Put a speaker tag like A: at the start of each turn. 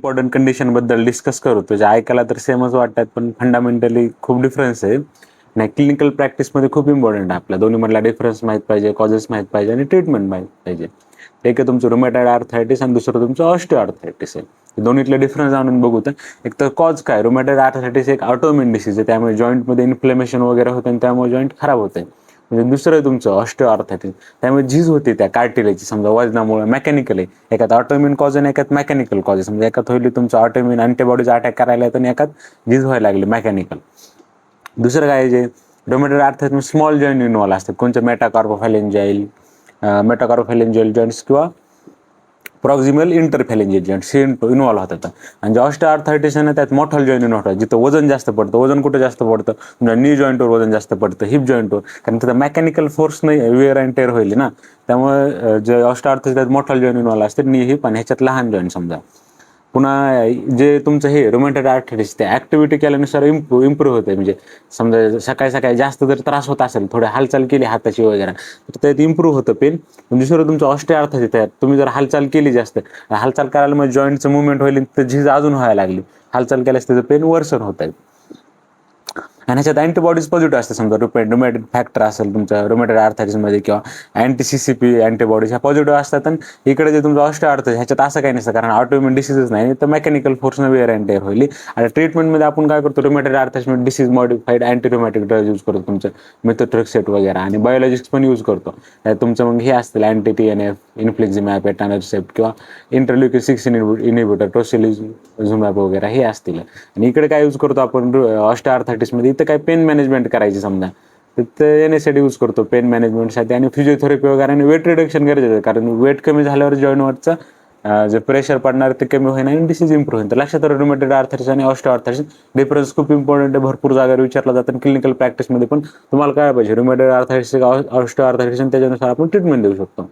A: Important कंडिशनबद्दल discuss करू जे ऐकायला तर सेमच वाटतात पण फंडामेंटली खूप डिफरन्स आहे. नाही, क्लिनिकल प्रॅक्टिसमध्ये खूप इम्पॉर्टंट आहे. आपल्या दोन्हीमधला डिफरन्स माहीत पाहिजे, कॉजेस माहीत पाहिजे आणि ट्रीटमेंट माहीत पाहिजे. एक आहे तुमचं रुमॅटॉइड आर्थरायटिस आणि दुसरं तुमचं ऑस्टिओआर्थरायटिस आहे. दोन्हीतले डिफरन्स जाणून बघू. तर एक तर कॉज काय, रुमॅटॉइड आर्थरायटिस एक ऑटोइम्यून डिसीज आहे, त्यामुळे जॉईंटमध्ये इन्फ्लेमेशन वगैरे होते आणि त्यामुळे जॉईंट खराब होते. म्हणजे दुसरं तुमचं ऑस्टिओआर्थरायटिस, त्यामुळे झीज होती त्या कार्टिलेजची, समजा वजनामुळे, मेकॅनिकल आहे. एकात ऑटोइम्यून कॉज आणि एकात मेकॅनिकल कॉज. समजा एकात होईल तुमचं ऑटोइम्यून अँटीबॉडीज अटॅक करायला येतं आणि एकात झीज व्हायला लागली मेकॅनिकल. दुसरं काय जे rheumatoid arthritis small joint involve असतात, कोणतं मेटाकार्पोफॅलेंजाइल जॉईंट्स किंवा प्रॉक्सिमल इंटरफॅलेंजियल जॉईंट्स हे इन्व्हॉल्व होतात. आणि जे ऑस्टिओआर्थरायटिस आहे ना, त्यात मोठल जॉईंट इन्व्हॉल्व होतात, जिथं वजन जास्त पडतं. वजन कुठं जास्त पडतं, तुमच्या नी जॉईंटवर वजन जास्त पडतं, हिप जॉईंटवर, कारण तिथं मेकॅनिकल फोर्स नाही, वेअर अँड टेअर होईल ना. त्यामुळे जे ऑस्टिओआर्थरायटिस त्यात मोठल जॉईंट इन्व्हॉल्व असते, नी हिप, आणि ह्याच्यात लहान जॉईंट समजा. पुन्हा जे तुमचं हे रुमॅटॉइड आर्थरायटिस ते ॲक्टिव्हिटी केल्यानुसार इम्प्रूव्ह होते. म्हणजे समजा सकाळी सकाळी जास्त जर त्रास होत असेल, थोडी हालचाल केली हाताची वगैरे, तर त्यात इम्प्रूव्ह होतं पेन. दुसरं तुमचं ऑस्टिओआर्थरायटिस त्यात तुम्ही जर हालचाल केली, जास्त हालचाल करायला मग जॉईंटचं मुवमेंट होईल, तर झीज अजून व्हायला लागली. हालचाल केल्यास त्याचं पेन वर्सन होत आहे. आणि ह्याच्यात अँटीबॉडीज पॉझिटिव्ह असते. समजा रुमॅटॉइड फॅक्टर असेल तुमच्या रुमॅटॉइड आर्थरायटिसमध्ये किंवा अँटी-CCP अँटीबॉडीज ह्या पॉझिटिव्ह असतात. आणि इकडे जे तुमचं ऑस्टिओआर्थरायटिस ह्याच्यात असं काही नसतं, कारण ऑटोइम्यून डिसीजच नाही, तर मेकॅनिकल फोर्सनं वेअर अँड टेअर होईल. आणि ट्रीटमेंटमध्ये आपण काय करतो, रुमॅटॉइड आर्थरायटिसमध्ये disease modified anti rheumatic drug use करतो, तुमचं मेथोट्रेक्सेट वगैरे, आणि बायोलॉजिक्स पण यूज करतो. तुमचं मग हे असतील अँटी-TNF, इन्फ्लिक्झिमॅब, एटानरसेप्ट किंवा इंटरल्युकिन 6 इनिबिटर, टोसिलिझुमॅब वगैरे हे असतील. आणि इकडे काय यूज करतो आपण ऑस्टिओआर्थरायटिसमध्ये, इथं काय पेन मॅनेजमेंट करायची समजा, तर ते याच्यासाठी यूज करतो, पेन मॅनेजमेंटसाठी. आणि फिजिओथेरपी वगैरे आणि वेट रिडक्शन गरजेचं आहे, कारण वेट कमी झाल्यावर जॉईंटवरचं जे प्रेशर पडणार ते कमी होईल आणि डिसीज इम्प्रूव्ह होईल. तर लक्षात राहा, रुमॅटॉइड आर्थरायटिस आणि ऑस्टिओआर्थरायटिस डिफरन्स खूप इम्पॉर्टंट आहे. भरपूर जागेवर विचारला जातं क्लिनिकल प्रॅक्टिसमध्ये पण. तुम्हाला काय पाहिजे, रुमॅटॉइड आर्थरायटिस, ऑस्टिओआर्थरायटिस, आणि त्याच्यानुसार आपण ट्रीटमेंट देऊ शकतो.